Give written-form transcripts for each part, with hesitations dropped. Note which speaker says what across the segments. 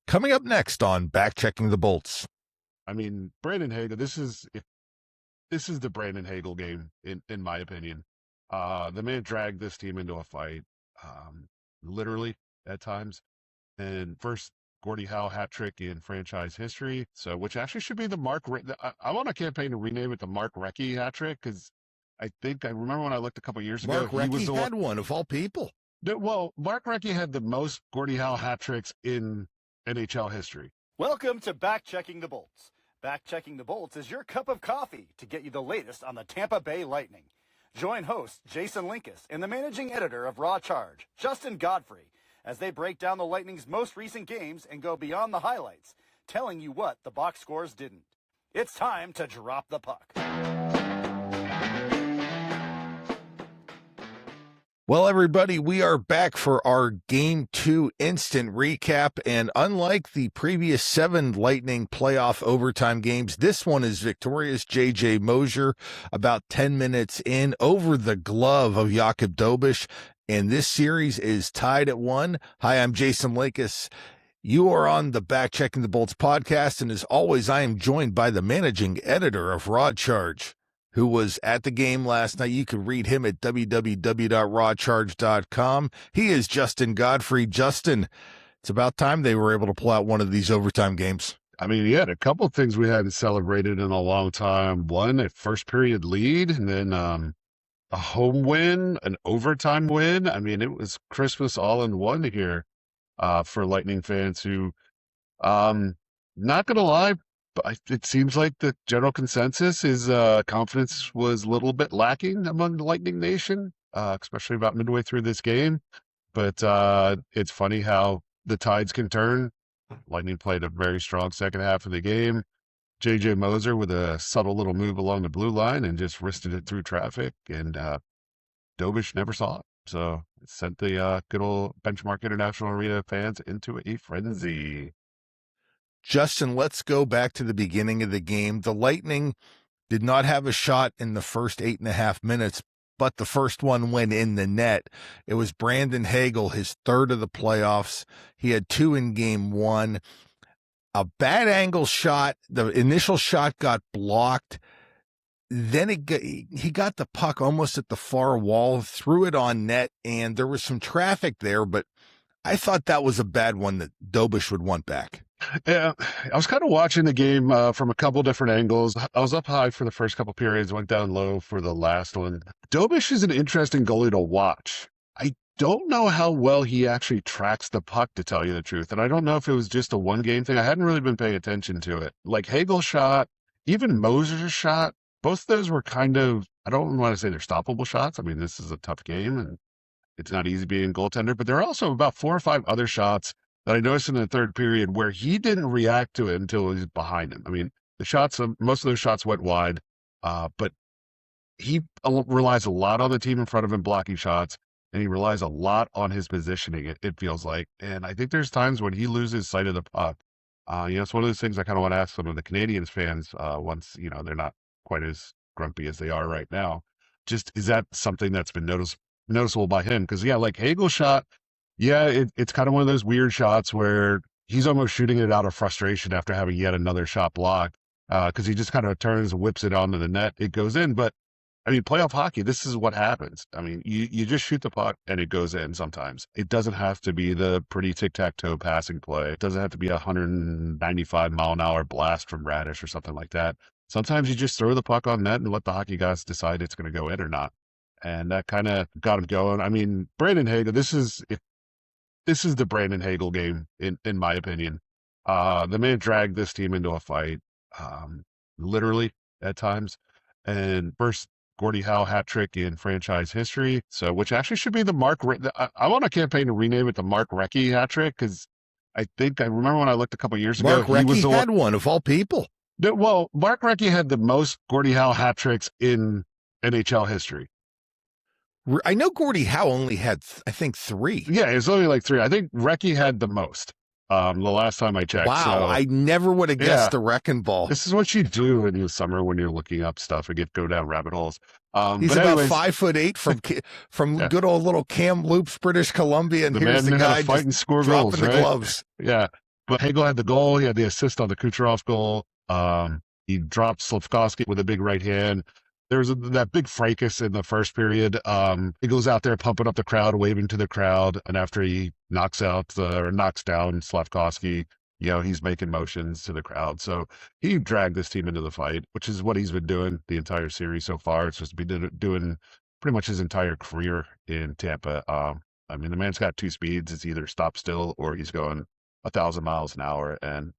Speaker 1: Coming up next on Backchecking the Bolts.
Speaker 2: I mean, Brandon Hagel, this is the Brandon Hagel game, in my opinion. The man dragged this team into a fight, literally at times. And first Gordie Howe hat trick in franchise history. So, which actually should be the I'm on a campaign to rename it the Mark Recchi hat trick, because I remember when I looked a couple years ago.
Speaker 1: Mark Recchi had one of all people.
Speaker 2: Well, Mark Recchi had the most Gordie Howe hat tricks in NHL history.
Speaker 3: Welcome to Backchecking the Bolts. Backchecking the Bolts is your cup of coffee to get you the latest on the Tampa Bay Lightning. Join host Jason Linkus and the managing editor of Raw Charge, Justin Godfrey, as they break down the Lightning's most recent games and go beyond the highlights, telling you what the box scores didn't. It's time to drop the puck.
Speaker 1: Well, everybody, we are back for our Game 2 instant recap, and unlike the previous 7 Lightning playoff overtime games, this one is victorious. J.J. Mosier about 10 minutes in over the glove of Jakub Dobeš, and this series is tied at 1. Hi, I'm Jason Linkus. You are on the Backchecking the Bolts podcast, and as always, I am joined by the managing editor of Raw Charge, who was at the game last night. You can read him at www.rawcharge.com. He is Justin Godfrey. Justin, it's about time they were able to pull out one of these overtime games.
Speaker 2: I mean, he had a couple of things we hadn't celebrated in a long time. One, a first period lead, and then a home win, an overtime win. I mean, it was Christmas all in one here for Lightning fans who, not going to lie, it seems like the general consensus is confidence was a little bit lacking among the Lightning Nation, especially about midway through this game. But it's funny how the tides can turn. Lightning played a very strong second half of the game. J.J. Mosier with a subtle little move along the blue line and just wristed it through traffic, and Dobeš never saw it. So it sent the good old Benchmark International Arena fans into a frenzy.
Speaker 1: Justin, let's go back to the beginning of the game. The Lightning did not have a shot in the first 8.5 minutes, but the first one went in the net. It was Brandon Hagel, his third of the playoffs. He had 2 in game 1. A bad angle shot. The initial shot got blocked. Then he got the puck almost at the far wall, threw it on net, and there was some traffic there, but I thought that was a bad one that Dobeš would want back.
Speaker 2: Yeah, I was kind of watching the game from a couple different angles. I was up high for the first couple periods, went down low for the last one. Dobeš is an interesting goalie to watch. I don't know how well he actually tracks the puck, to tell you the truth. And I don't know if it was just a one-game thing. I hadn't really been paying attention to it. Like Hagel's shot, even Mosier's shot, both of those were kind of, I don't want to say they're stoppable shots. I mean, this is a tough game, and it's not easy being a goaltender. But there are also about 4 or 5 other shots that I noticed in the third period where he didn't react to it until he was behind him. I mean, most of those shots went wide, but he relies a lot on the team in front of him blocking shots, and he relies a lot on his positioning, it feels like. And I think there's times when he loses sight of the puck. It's one of those things I kind of want to ask some of the Canadiens fans once, they're not quite as grumpy as they are right now. Just, is that something that's been noticeable by him? Because, like Hagel's shot, it's kind of one of those weird shots where he's almost shooting it out of frustration after having yet another shot blocked, because he just kind of turns and whips it onto the net. It goes in. But, I mean, playoff hockey, this is what happens. I mean, you just shoot the puck and it goes in sometimes. It doesn't have to be the pretty tic-tac-toe passing play. It doesn't have to be a 195-mile-an-hour blast from Radish or something like that. Sometimes you just throw the puck on net and let the hockey guys decide it's going to go in or not. And that kind of got him going. I mean, Brandon Hagel, this is the Brandon Hagel game, in my opinion. The man dragged this team into a fight, literally at times. And first Gordie Howe hat trick in franchise history. So, which actually should be the I'm on a campaign to rename it the Mark Recchi hat trick, because I remember when I looked a couple years ago.
Speaker 1: Mark Recchi had one of all people.
Speaker 2: Well, Mark Recchi had the most Gordie Howe hat tricks in NHL history.
Speaker 1: I know Gordie Howe only had, I think, 3.
Speaker 2: Yeah, it was only like 3. I think Recchi had the most the last time I checked.
Speaker 1: Wow,
Speaker 2: so,
Speaker 1: I never would have guessed the wrecking ball.
Speaker 2: This is what you do in the summer when you're looking up stuff and go down rabbit holes.
Speaker 1: He's about 5'8" from good old little Kamloops, British Columbia, and here's the guy
Speaker 2: fight and score
Speaker 1: dropping
Speaker 2: goals,
Speaker 1: the
Speaker 2: right?
Speaker 1: gloves.
Speaker 2: Yeah. But Hagel had the goal. He had the assist on the Kucherov goal. He dropped Slafkovsky with a big right hand. There's that big fracas in the first period. He goes out there pumping up the crowd, waving to the crowd, and after he knocks down Slafkovsky, he's making motions to the crowd. So he dragged this team into the fight, which is what he's been doing the entire series so far. It's just been doing pretty much his entire career in Tampa. I mean, the man's got two speeds. It's either stop still or he's going 1,000 miles an hour. And,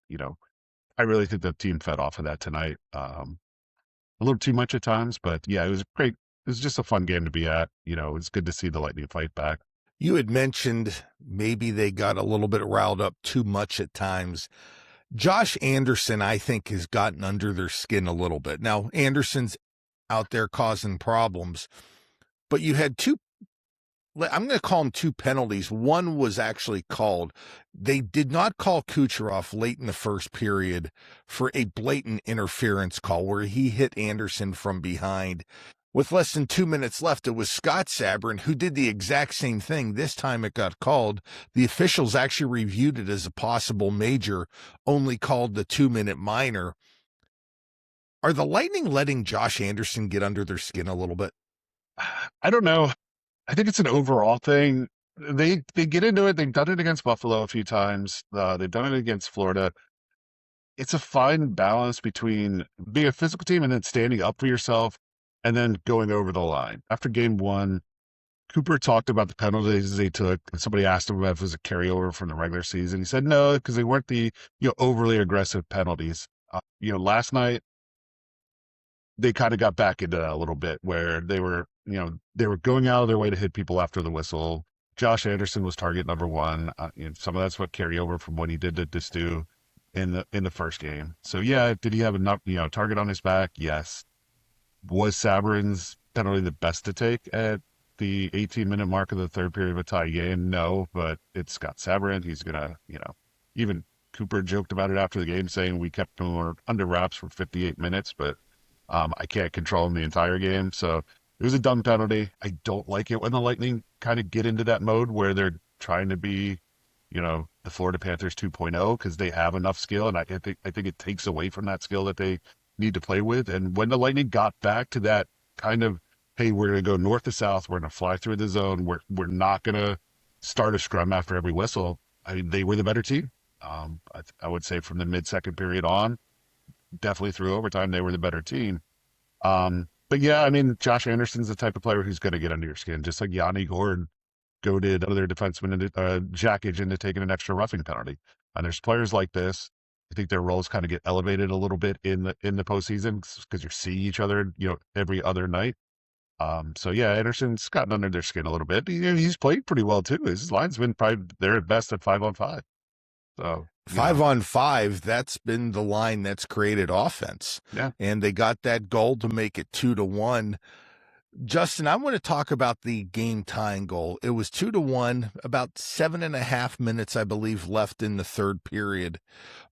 Speaker 2: I really think the team fed off of that tonight. A little too much at times, but yeah, it was great. It was just a fun game to be at. It's good to see the Lightning fight back.
Speaker 1: You had mentioned maybe they got a little bit riled up too much at times. Josh Anderson, I think, has gotten under their skin a little bit. Now, Anderson's out there causing problems, but you had I'm going to call them two penalties. One was actually called. They did not call Kucherov late in the first period for a blatant interference call where he hit Anderson from behind. With less than 2 minutes left, it was Scott Sabrin who did the exact same thing. This time it got called. The officials actually reviewed it as a possible major, only called the 2-minute minor. Are the Lightning letting Josh Anderson get under their skin a little bit?
Speaker 2: I don't know. I think it's an overall thing. They get into it. They've done it against Buffalo a few times. They've done it against Florida. It's a fine balance between being a physical team and then standing up for yourself and then going over the line. After game one, Cooper talked about the penalties they took. Somebody asked him if it was a carryover from the regular season. He said no, because they weren't the overly aggressive penalties. Last night, they kind of got back into that a little bit where they were going out of their way to hit people after the whistle. Josh Anderson was target number one. Some of that's what carry over from what he did to Distu in the first game. So yeah, did he have enough target on his back? Yes. Was Sabrin's penalty the best to take at the 18-minute mark of the third period of a tie game? No, but it's Scott Sabrin. He's gonna even Cooper joked about it after the game, saying we kept him under wraps for 58 minutes, but I can't control him the entire game. So it was a dumb penalty. I don't like it when the Lightning kind of get into that mode where they're trying to be, the Florida Panthers 2.0 because they have enough skill. And I think it takes away from that skill that they need to play with. And when the Lightning got back to that kind of, hey, we're going to go north to south. We're going to fly through the zone. We're not going to start a scrum after every whistle. I mean, they were the better team. I would say from the mid-second period on, definitely through overtime, they were the better team. But yeah, I mean, Josh Anderson's the type of player who's going to get under your skin, just like Yanni Gourde goaded other defensemen into Jackage into taking an extra roughing penalty. And there's players like this. I think their roles kind of get elevated a little bit in the postseason because you're seeing each other, every other night. So yeah, Anderson's gotten under their skin a little bit. He's played pretty well too. His line's been probably their best at 5-on-5. So
Speaker 1: 5-on-5, that's been the line that's created offense.
Speaker 2: Yeah.
Speaker 1: And they got that goal to make it 2-1. Justin, I want to talk about the game tying goal. It was 2-1, about 7.5 minutes, I believe, left in the third period.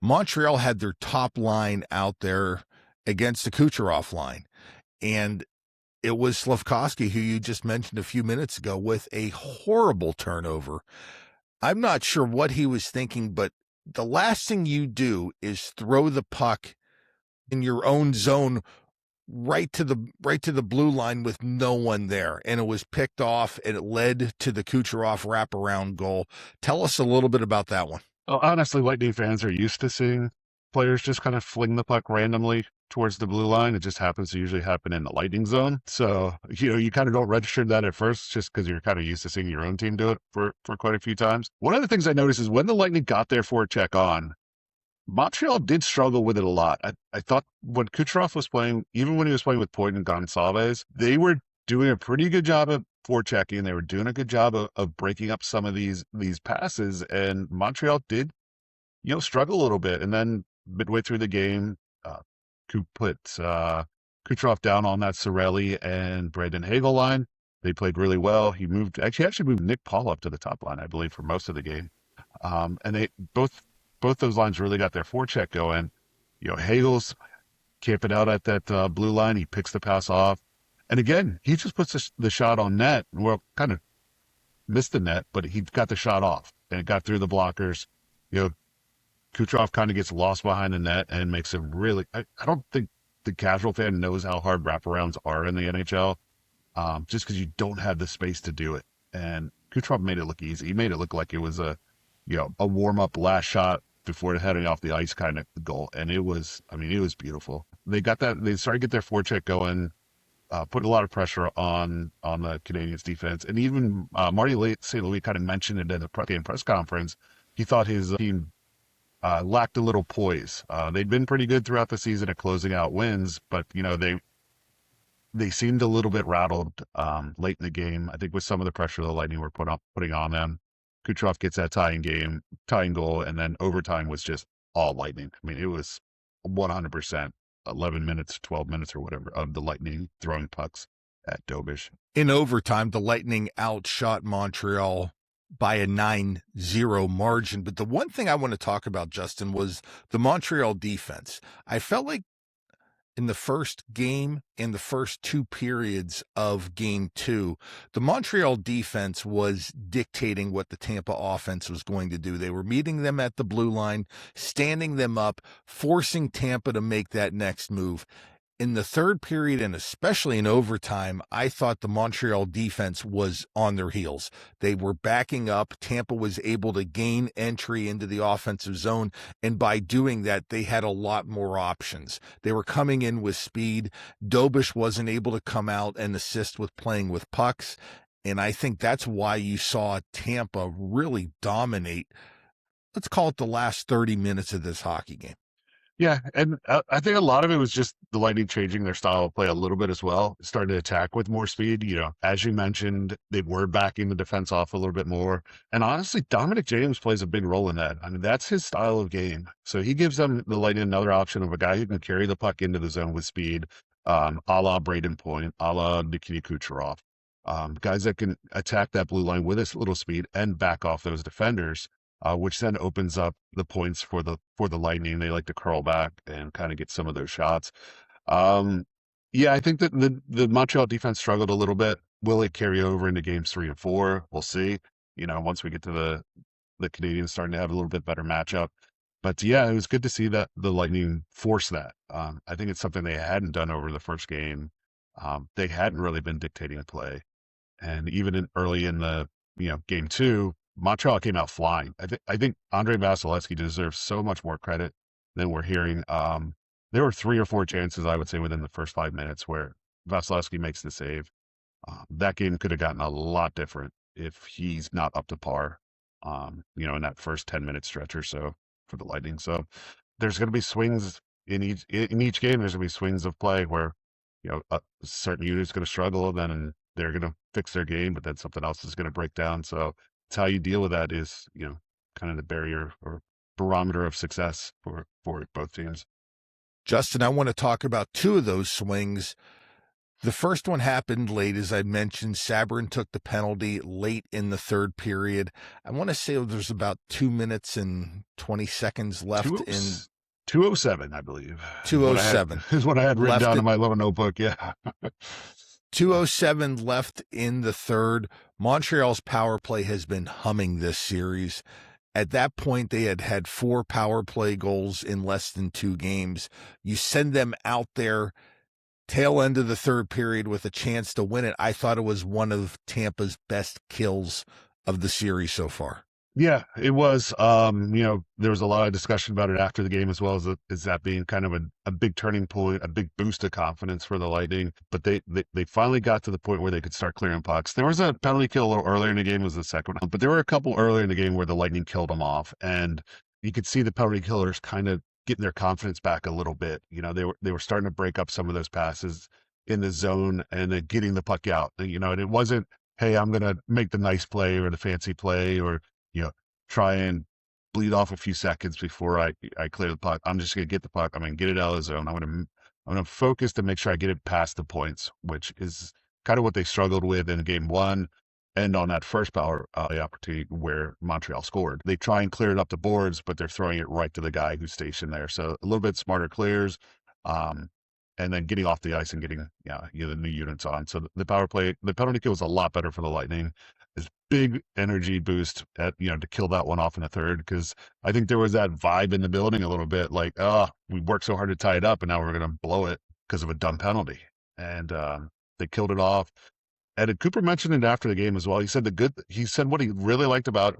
Speaker 1: Montreal had their top line out there against the Kucherov line. And it was Slafkovsky, who you just mentioned a few minutes ago, with a horrible turnover. I'm not sure what he was thinking, but the last thing you do is throw the puck in your own zone right to the blue line with no one there. And it was picked off and it led to the Kucherov wraparound goal. Tell us a little bit about that one.
Speaker 2: Well, honestly, Lightning fans are used to seeing players just kind of fling the puck randomly towards the blue line. It just happens to usually happen in the Lightning zone. So, you kind of don't register that at first just because you're kind of used to seeing your own team do it for quite a few times. One of the things I noticed is when the Lightning got their forecheck on, Montreal did struggle with it a lot. I thought when Kucherov was playing, even when he was playing with Point and Gonçalves, they were doing a pretty good job of forechecking. They were doing a good job of breaking up some of these passes, and Montreal did, struggle a little bit. And then midway through the game, Coop put Kucherov down on that Cirelli and Brandon Hagel line. They played really well. He actually moved Nick Paul up to the top line, I believe, for most of the game. And they both those lines really got their forecheck going. Hagel's camping out at that blue line. He picks the pass off. And again, he just puts the shot on net. Well, kind of missed the net, but he got the shot off and it got through the blockers. Kucherov kind of gets lost behind the net and makes a really, I don't think the casual fan knows how hard wraparounds are in the NHL, just because you don't have the space to do it. And Kucherov made it look easy. He made it look like it was a warm up last shot before heading off the ice kind of goal. And it was, I mean, it was beautiful. They started to get their forecheck going, put a lot of pressure on the Canadiens defense. And even Marty St. Louis kind of mentioned it in the game press conference. He thought his team lacked a little poise. They'd been pretty good throughout the season at closing out wins, but they seemed a little bit rattled late in the game. I think with some of the pressure the Lightning were putting on them. Kucherov gets that tying goal, and then overtime was just all Lightning. I mean, it was 100%, 11 minutes, 12 minutes or whatever of the Lightning throwing pucks at Dobish.
Speaker 1: In overtime, the Lightning outshot Montreal by a 9-0 margin. But the one thing I want to talk about, Justin, was the Montreal defense. I felt like in the first game and the first two periods of game two, the Montreal defense was dictating what the Tampa offense was going to do. They were meeting them at the blue line, standing them up, forcing Tampa to make that next move. In the third period, and especially in overtime, I thought the Montreal defense was on their heels. They were backing up. Tampa was able to gain entry into the offensive zone, and by doing that, they had a lot more options. They were coming in with speed. Dobish wasn't able to come out and assist with playing with pucks, and I think that's why you saw Tampa really dominate, let's call it the last 30 minutes of this hockey game.
Speaker 2: Yeah, and I think a lot of it was just the Lightning changing their style of play a little bit as well, starting to attack with more speed. As you mentioned, they were backing the defense off a little bit more. And honestly, Dominic James plays a big role in that. I mean, that's his style of game. So he gives them, the Lightning, another option of a guy who can carry the puck into the zone with speed, a la Braden Point, a la Nikita Kucherov. Guys that can attack that blue line with a little speed and back off those defenders. Which then opens up the points for the Lightning. They like to curl back and kind of get some of those shots. Yeah, I think that the Montreal defense struggled a little bit. Will it carry over into games 3 and 4? We'll see. Once we get to the Canadiens starting to have a little bit better matchup. But yeah, it was good to see that the Lightning force that. I think it's something they hadn't done over the first game. They hadn't really been dictating the play, and even early in the game 2. Montreal came out flying. I think Andrei Vasilevsky deserves so much more credit than we're hearing. There were 3 or 4 chances, I would say, within the first 5 minutes where Vasilevsky makes the save. That game could have gotten a lot different if he's not up to par, in that first 10-minute stretch or so for the Lightning. So there's going to be swings in each game. There's going to be swings of play where, a certain unit's going to struggle, then they're going to fix their game, but then something else is going to break down. So it's how you deal with that is, kind of the barrier or barometer of success for both teams.
Speaker 1: Justin, I want to talk about 2 of those swings. The first one happened late, as I mentioned. Sabrin took the penalty late in the third period. I want to say there's about 2 minutes and 20 seconds left in
Speaker 2: 2:07, I believe.
Speaker 1: 2:07
Speaker 2: is what I had written down in my little notebook. Yeah.
Speaker 1: 2:07 left in the third. Montreal's power play has been humming this series. At that point, they had 4 power play goals in less than 2 games. You send them out there, tail end of the third period with a chance to win it. I thought it was one of Tampa's best kills of the series so far.
Speaker 2: Yeah, it was. There was a lot of discussion about it after the game as well as that being kind of a big turning point, a big boost of confidence for the Lightning. But they finally got to the point where they could start clearing pucks. There was a penalty kill a little earlier in the game, was the second one, but there were a couple earlier in the game where the Lightning killed them off, and you could see the penalty killers kind of getting their confidence back a little bit. They were starting to break up some of those passes in the zone and then getting the puck out. And it wasn't, hey, I'm going to make the nice play or the fancy play or try and bleed off a few seconds before I clear the puck. I'm just going to get the puck. I'm going to get it out of the zone. I'm going to focus to make sure I get it past the points, which is kind of what they struggled with in game 1 and on that first power opportunity where Montreal scored. They try and clear it up the boards, but they're throwing it right to the guy who's stationed there. So a little bit smarter clears, and then getting off the ice and getting the new units on. So the power play, the penalty kill was a lot better for the Lightning. this big energy boost to kill that one off in the third, because I think there was that vibe in the building a little bit like, oh, we worked so hard to tie it up and now we're going to blow it because of a dumb penalty. And they killed it off. And Cooper mentioned it after the game as well. He said what he really liked about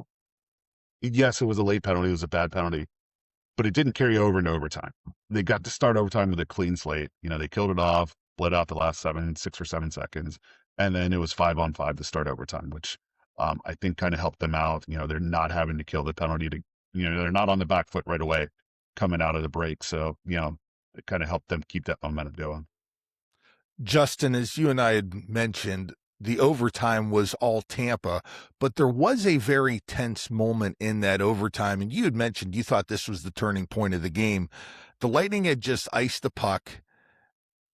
Speaker 2: it. Yes, it was a late penalty. It was a bad penalty, but it didn't carry over into overtime. They got to start overtime with a clean slate. They killed it off, bled out the last 6 or 7 seconds. And then it was 5-on-5 to start overtime, which I think kind of helped them out. They're not having to kill the penalty they're not on the back foot right away coming out of the break. So, it kind of helped them keep that momentum going.
Speaker 1: Justin, as you and I had mentioned, the overtime was all Tampa, but there was a very tense moment in that overtime. And you had mentioned you thought this was the turning point of the game. The Lightning had just iced the puck.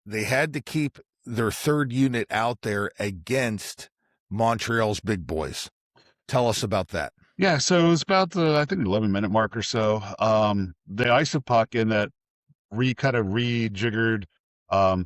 Speaker 1: They had to keep their third unit out there against Montreal's big boys. Tell us about that.
Speaker 2: Yeah, so it was about the, I think, 11-minute mark or so. They iced the puck in that rejiggered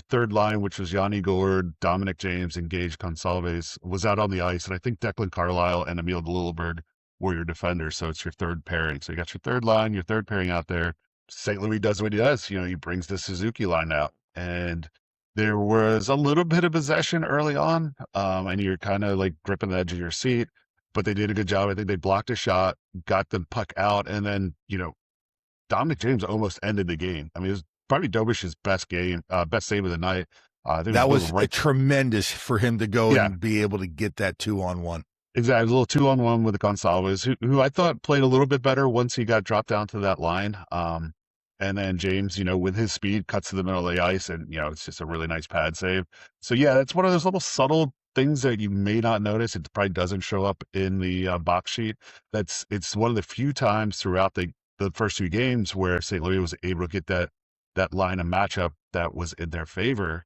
Speaker 2: third line, which was Yanni Gourde, Dominic James, and Gage Gonsalves, was out on the ice. And I think Declan Carlisle and Emil Lilleberg were your defenders. So it's your third pairing. So you got your third line, your third pairing out there. St. Louis does what he does. He brings the Suzuki line out. And there was a little bit of possession early on. And you're kind of like gripping the edge of your seat. But they did a good job. I think they blocked a shot, got the puck out, and then, Dominic James almost ended the game. I mean, it was probably Dobish's best save of the night. I think
Speaker 1: that was tremendous for him to go and be able to get that 2-on-1.
Speaker 2: Exactly. It was a little 2-on-1 with Gonsalves, who I thought played a little bit better once he got dropped down to that line. And then James, with his speed, cuts to the middle of the ice, and, it's just a really nice pad save. So, yeah, that's one of those little subtle things that you may not notice. It probably doesn't show up in the box sheet. It's one of the few times throughout the first 2 games where St. Louis was able to get that line of matchup that was in their favor.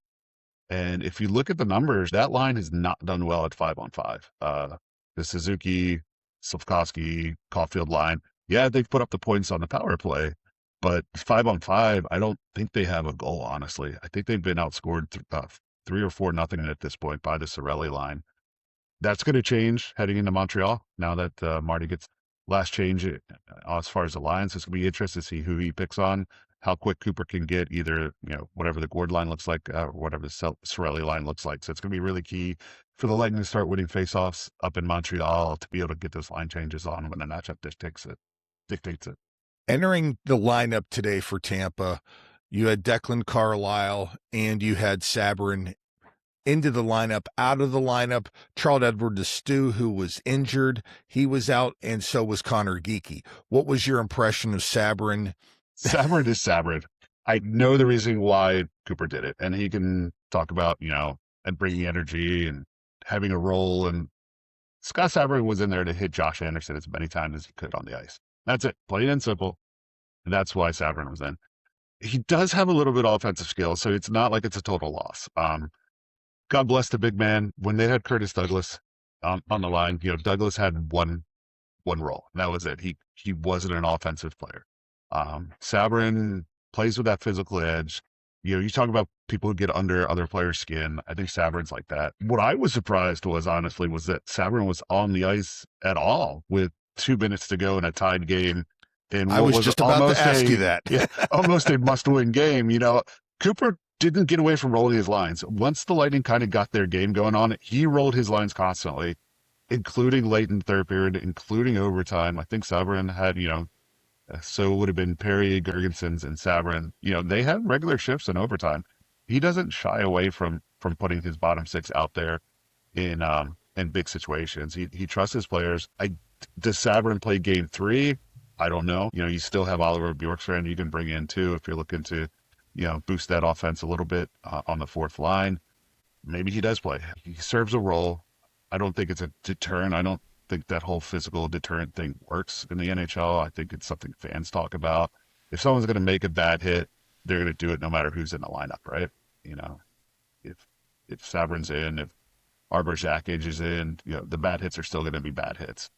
Speaker 2: And if you look at the numbers, that line has not done well at 5-on-5. The Suzuki, Slafkovsky, Caulfield line, yeah, they've put up the points on the power play, but 5-on-5, I don't think they have a goal, honestly. I think they've been outscored 3 or 4-0 at this point by the Cirelli line. That's going to change heading into Montreal now that Marty gets last change as far as the lines. It's going to be interesting to see who he picks on, how quick Cooper can get either, whatever the Gourde line looks like, or whatever the Cirelli line looks like. So it's going to be really key for the Lightning to start winning faceoffs up in Montreal to be able to get those line changes on when the matchup dictates it.
Speaker 1: Entering the lineup today for Tampa, you had Declan Carlisle and you had Sabrin into the lineup. Out of the lineup, Charles Edward Destu, who was injured, he was out, and so was Connor Geekie. What was your impression of Sabrin?
Speaker 2: Sabrin is Sabrin. I know the reason why Cooper did it, and he can talk about, and bringing energy and having a role. And Scott Sabrin was in there to hit Josh Anderson as many times as he could on the ice. That's it, plain and simple. And that's why Sabrin was in. He does have a little bit of offensive skill, so it's not like it's a total loss. God bless the big man. When they had Curtis Douglas on the line, Douglas had one role, and that was it. He wasn't an offensive player. Sabrin plays with that physical edge. You talk about people who get under other players' skin. I think Sabrin's like that. What I was surprised was that Sabrin was on the ice at all with 2 minutes to go in a tied game. And
Speaker 1: I was just about to ask you that.
Speaker 2: Yeah, almost a must-win game. Cooper didn't get away from rolling his lines. Once the Lightning kind of got their game going on, he rolled his lines constantly, including late in the third period, including overtime. I think Sabrin had, so it would have been Perry, Gergensons, and Sabrin. They had regular shifts in overtime. He doesn't shy away from putting his bottom 6 out there in big situations. He trusts his players. Does Sabrin play game 3? I don't know. You still have Oliver Bjorkstrand you can bring in too if you're looking to, boost that offense a little bit on the fourth line. Maybe he does play. He serves a role. I don't think it's a deterrent. I don't think that whole physical deterrent thing works in the NHL. I think it's something fans talk about. If someone's going to make a bad hit, they're going to do it no matter who's in the lineup, right? If Sabrin's in, if Arbor Jackage is in, the bad hits are still going to be bad hits.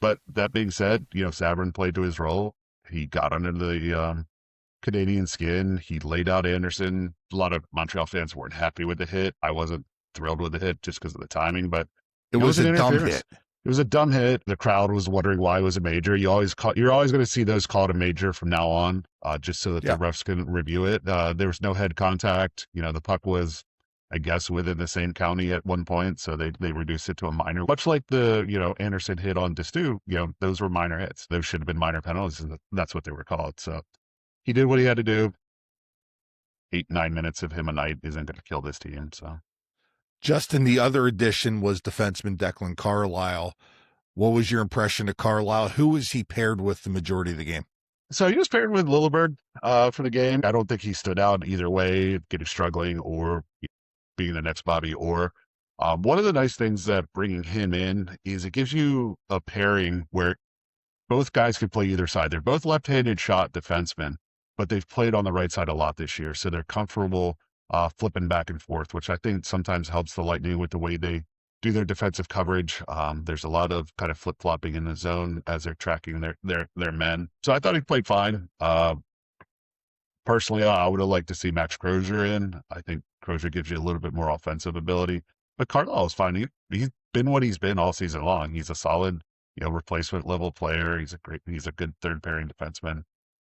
Speaker 2: But that being said, Sabrin played to his role. He got under the Canadian skin. He laid out Anderson. A lot of Montreal fans weren't happy with the hit. I wasn't thrilled with the hit just because of the timing, but
Speaker 1: it was a dumb hit.
Speaker 2: It was a dumb hit. The crowd was wondering why it was a major. You're always going to see those called a major from now on, just so that the
Speaker 1: Yeah.
Speaker 2: refs can review it. There was no head contact. The puck was, I guess, within the same county at one point, so they reduced it to a minor. Much like the Anderson hit on Destu, those were minor hits. Those should have been minor penalties, and that's what they were called. So he did what he had to do. 8-9 minutes of him a night isn't going to kill this team. So.
Speaker 1: Justin, the other addition was defenseman Declan Carlisle. What was your impression of Carlisle? Who was he paired with the majority of the game?
Speaker 2: So he was paired with Lilleberg for the game. I don't think he stood out either way, getting struggling or being the next Bobby Orr. One of the nice things that bringing him in is it gives you a pairing where both guys can play either side. They're both left-handed shot defensemen, but they've played on the right side a lot this year, so they're comfortable flipping back and forth, which I think sometimes helps the Lightning with the way they do their defensive coverage. There's a lot of kind of flip-flopping in the zone as they're tracking their men. So I thought he played fine. Personally, I would have liked to see Max Crozier in. I think Crozier gives you a little bit more offensive ability. But Carlisle is fine. He's been what he's been all season long. He's a solid, replacement level player. He's a good third pairing defenseman.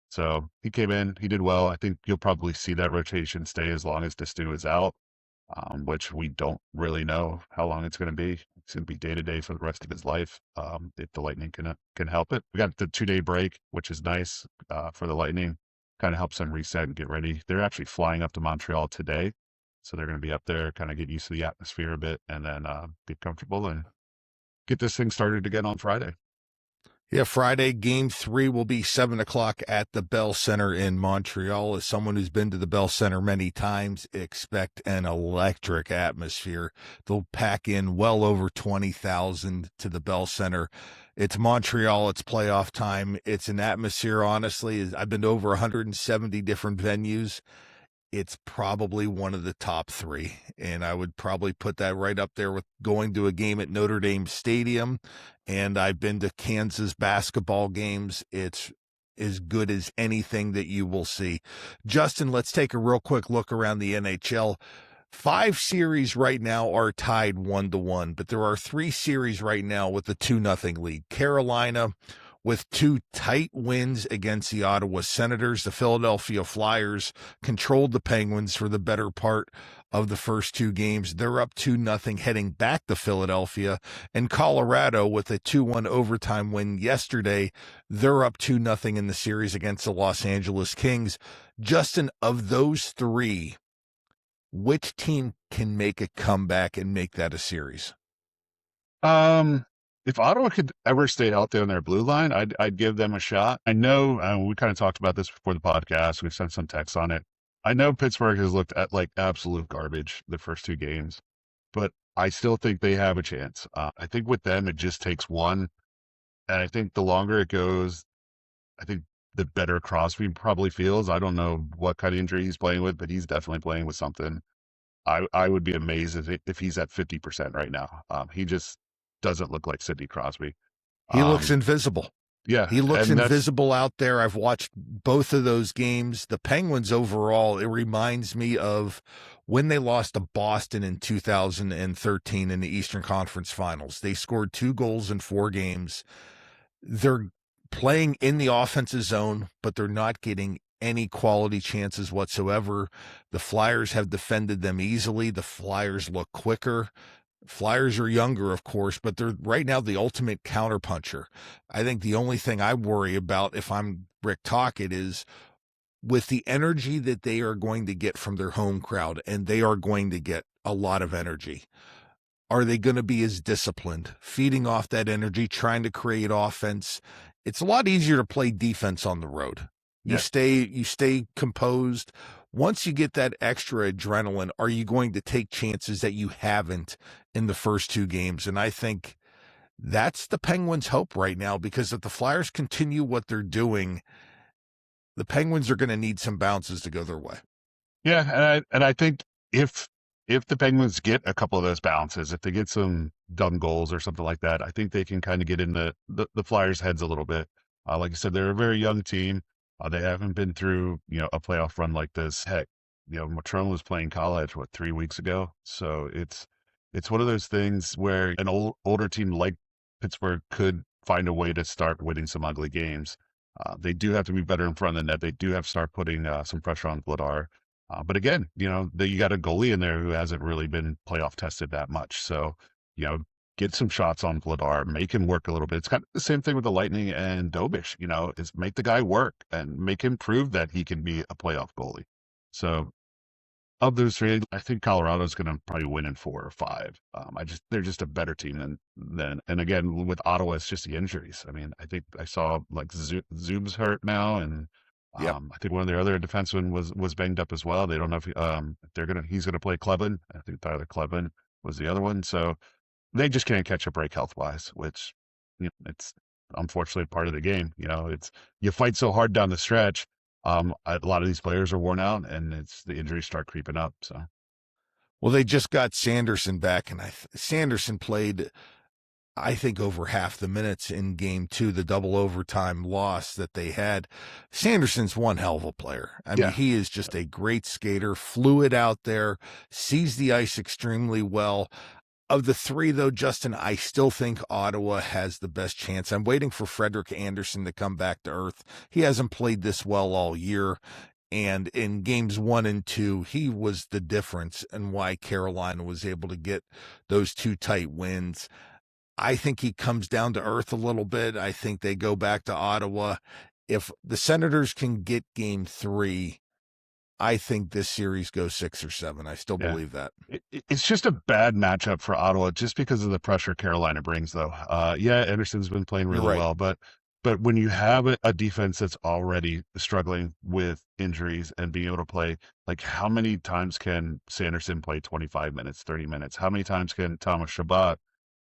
Speaker 2: So he came in, he did well. I think you'll probably see that rotation stay as long as Destu is out, which we don't really know how long it's going to be. It's going to be day to day for the rest of his life if the Lightning can help it. We got the 2-day break, which is nice for the Lightning. Kind of helps them reset and get ready. They're actually flying up to Montreal today. So they're going to be up there, kind of get used to the atmosphere a bit, and then get comfortable and get this thing started again on Friday.
Speaker 1: Yeah, Friday, Game 3 will be 7 o'clock at the Bell Center in Montreal. As someone who's been to the Bell Center many times, expect an electric atmosphere. They'll pack in well over 20,000 to the Bell Center. It's Montreal. It's playoff time. It's an atmosphere, honestly. I've been to over 170 different venues. It's probably one of the top 3, and I would probably put that right up there with going to a game at Notre Dame Stadium, and I've been to Kansas basketball games. It's as good as anything that you will see. Justin, let's take a real quick look around the NHL. 5 series right now are tied 1-1, but there are 3 series right now with the 2-0 lead. Carolina with 2 tight wins against the Ottawa Senators. The Philadelphia Flyers controlled the Penguins for the better part of the first 2 games. They're up 2-0 heading back to Philadelphia. And Colorado with a 2-1 overtime win yesterday. They're up 2-0 in the series against the Los Angeles Kings. Justin, of those 3, which team can make a comeback and make that a series?
Speaker 2: If Ottawa could ever stay healthy on their blue line, I'd give them a shot. I know we kind of talked about this before the podcast. We've sent some texts on it. I know Pittsburgh has looked at like absolute garbage the first 2 games, but I still think they have a chance. I think with them, it just takes one. And I think the longer it goes, I think the better Crosby probably feels. I don't know what kind of injury he's playing with, but he's definitely playing with something. I would be amazed if he's at 50% right now. He just doesn't look like Sidney Crosby.
Speaker 1: He looks invisible.
Speaker 2: Yeah.
Speaker 1: He looks invisible out there. I've watched both of those games. The Penguins overall, it reminds me of when they lost to Boston in 2013 in the Eastern Conference Finals. They scored 2 goals in 4 games. They're playing in the offensive zone, but they're not getting any quality chances whatsoever. The Flyers have defended them easily. The Flyers look quicker. Flyers are younger, of course, but they're right now the ultimate counterpuncher. I think the only thing I worry about if I'm Rick Tocchet is with the energy that they are going to get from their home crowd, and they are going to get a lot of energy. Are they going to be as disciplined, feeding off that energy, trying to create offense? It's a lot easier to play defense on the road. You stay composed. Once you get that extra adrenaline, are you going to take chances that you haven't in the first 2 games? And I think that's the Penguins' hope right now, because if the Flyers continue what they're doing, the Penguins are going to need some bounces to go their way.
Speaker 2: Yeah, and I think if the Penguins get a couple of those bounces, if they get some dumb goals or something like that, I think they can kind of get in the Flyers' heads a little bit. Like I said, they're a very young team. They haven't been through, a playoff run like this. Heck, Montreal was playing college, 3 weeks ago? So it's one of those things where an older team like Pittsburgh could find a way to start winning some ugly games. They do have to be better in front of the net. They do have to start putting some pressure on Vladar. But again, you got a goalie in there who hasn't really been playoff tested that much. So, get some shots on Vladar, make him work a little bit. It's kind of the same thing with the Lightning and Dobish, is make the guy work and make him prove that he can be a playoff goalie. So of those three, I think Colorado's going to probably win in 4 or 5. They're just a better team than, and again, with Ottawa, it's just the injuries. I mean, I think I saw like Zub's hurt now, and
Speaker 1: Yep.
Speaker 2: I think one of their other defensemen was banged up as well. They don't know if he's going to play Klebin. I think Tyler Klebin was the other one. So they just can't catch a break health wise, which it's unfortunately part of the game. It's you fight so hard down the stretch. A lot of these players are worn out, and the injuries start creeping up. So,
Speaker 1: Well, they just got Sanderson back, and Sanderson played, I think, over half the minutes in game 2, the double overtime loss that they had. Sanderson's one hell of a player. I mean, he is just a great skater, fluid out there, sees the ice extremely well. Of the 3, though, Justin, I still think Ottawa has the best chance. I'm waiting for Frederik Andersen to come back to earth. He hasn't played this well all year. And in games 1 and 2, he was the difference in why Carolina was able to get those 2 tight wins. I think he comes down to earth a little bit. I think they go back to Ottawa. If the Senators can get game 3, I think this series goes 6 or 7. I still believe that.
Speaker 2: It's just a bad matchup for Ottawa just because of the pressure Carolina brings, though. Anderson's been playing really well, but when you have a defense that's already struggling with injuries and being able to play, like how many times can Sanderson play 25 minutes, 30 minutes? How many times can Thomas Chabot,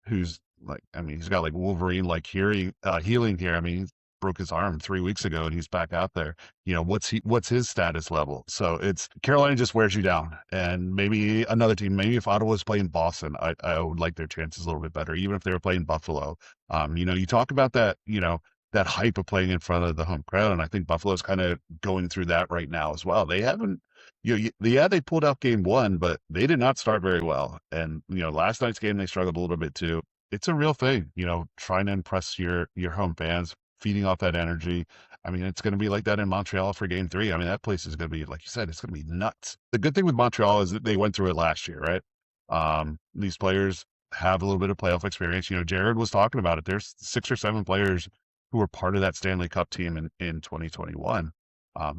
Speaker 2: who's he's got like Wolverine like healing here. I mean, he broke his arm 3 weeks ago and he's back out there. What's his status level? So it's Carolina just wears you down. And maybe another team, maybe if Ottawa's playing Boston, I would like their chances a little bit better. Even if they were playing Buffalo, you talk about that, that hype of playing in front of the home crowd. And I think Buffalo's kind of going through that right now as well. They haven't, they pulled out game 1, but they did not start very well. And, last night's game, they struggled a little bit too. It's a real thing, trying to impress your home fans, feeding off that energy. I mean, it's going to be like that in Montreal for game 3. I mean, that place is going to be, like you said, it's going to be nuts. The good thing with Montreal is that they went through it last year, right? These players have a little bit of playoff experience. Jared was talking about it. There's 6 or 7 players who were part of that Stanley Cup team in 2021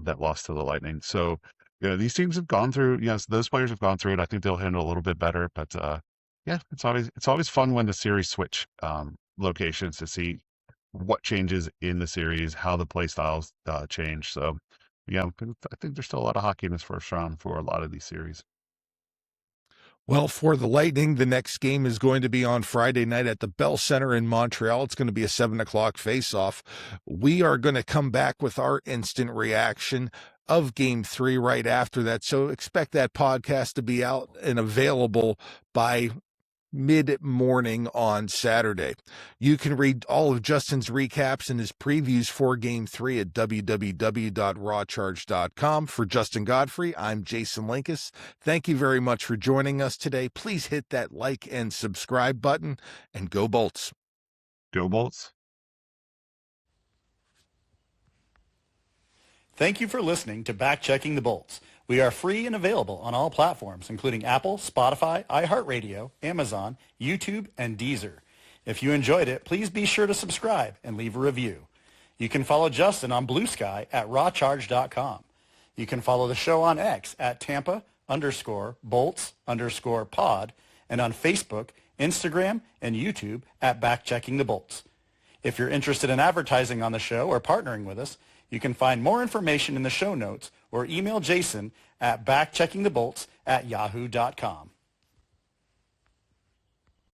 Speaker 2: that lost to the Lightning. So, these teams have gone through, those players have gone through it. I think they'll handle a little bit better, but it's always fun when the series switch locations to see what changes in the series, how the play styles change. So, I think there's still a lot of hockey in this first round for a lot of these series.
Speaker 1: Well, for the Lightning, the next game is going to be on Friday night at the Bell Center in Montreal. It's going to be a 7 o'clock face-off. We are going to come back with our instant reaction of game 3 right after that. So expect that podcast to be out and available by mid-morning on Saturday. You can read all of Justin's recaps and his previews for Game 3 at www.rawcharge.com. For Justin Godfrey, I'm Jason Linkus. Thank you very much for joining us today. Please hit that like and subscribe button, and go Bolts.
Speaker 2: Go Bolts.
Speaker 3: Thank you for listening to Backchecking the Bolts. We are free and available on all platforms, including Apple, Spotify, iHeartRadio, Amazon, YouTube, and Deezer. If you enjoyed it, please be sure to subscribe and leave a review. You can follow Justin on Blue Sky at rawcharge.com. You can follow the show on X at Tampa_Bolts_pod and on Facebook, Instagram, and YouTube at Backchecking the Bolts. If you're interested in advertising on the show or partnering with us, you can find more information in the show notes or email Jason at backcheckingthebolts@yahoo.com.